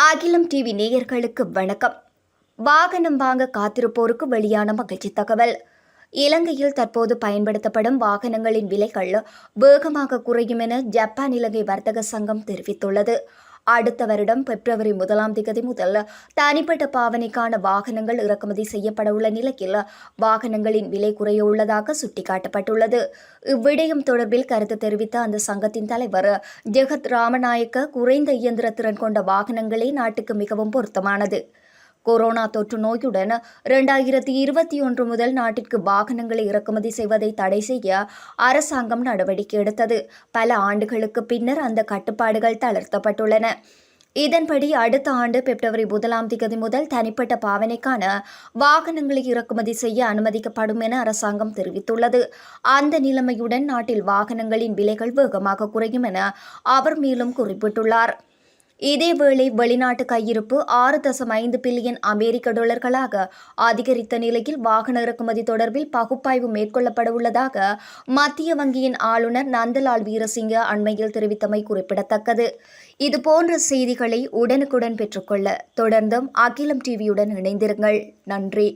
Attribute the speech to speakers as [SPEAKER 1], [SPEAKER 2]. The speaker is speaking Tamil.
[SPEAKER 1] அகிலம் டிவி நேயர்களுக்கு வணக்கம். வாகனம் வாங்க காத்திருப்போருக்கு வெளியான மகிழ்ச்சி தகவல். இலங்கையில் தற்போது பயன்படுத்தப்படும் வாகனங்களின் விலைகள் வேகமாக குறையும் என ஜப்பான் இலங்கை வர்த்தக சங்கம் தெரிவித்துள்ளது. அடுத்த வருடம் பிப்ரவரி 1 முதல் தனிப்பட்ட பாவனைக்கான வாகனங்கள் இறக்குமதி செய்யப்பட உள்ள நிலையில் வாகனங்களின் விலை குறைய உள்ளதாக சுட்டிக்காட்டப்பட்டுள்ளது. இவ்விடயம் தொடர்பில் கருத்து தெரிவித்த அந்த சங்கத்தின் தலைவர் ஜெகத் ராமநாயக்க, குறைந்த இயந்திர திறன் கொண்ட வாகனங்களே நாட்டுக்கு மிகவும் பொருத்தமானது. கொரோனா தொற்று நோயுடன் 2021 முதல் நாட்டிற்கு வாகனங்களை இறக்குமதி செய்வதை தடை செய்ய அரசாங்கம் நடவடிக்கை எடுத்தது. பல ஆண்டுகளுக்கு பின்னர் அந்த கட்டுப்பாடுகள் தளர்த்தப்பட்டுள்ளன. இதன்படி அடுத்த ஆண்டு பிப்ரவரி 1 முதல் தனிப்பட்ட பாவனைக்கான வாகனங்களை இறக்குமதி செய்ய அனுமதிக்கப்படும் என அரசாங்கம் தெரிவித்துள்ளது. அந்த நிலைமையுடன் நாட்டில் வாகனங்களின் விலைகள் வேகமாக குறையும் என அவர் மேலும் குறிப்பிட்டுள்ளார். இதேவேளை வெளிநாட்டு கையிருப்பு 6.5 பில்லியன் அமெரிக்க டாலர்களாக அதிகரித்த நிலையில் வாகன இறக்குமதி தொடர்பில் பகுப்பாய்வு மேற்கொள்ளப்பட உள்ளதாக மத்திய வங்கியின் ஆளுநர் நந்தலால் வீரசிங்க அண்மையில் தெரிவித்தமை குறிப்பிடத்தக்கது. இதுபோன்ற செய்திகளை உடனுக்குடன் பெற்றுக்கொள்ள தொடர்ந்தும் அகிலம் டிவியுடன் இணைந்திருங்கள். நன்றி.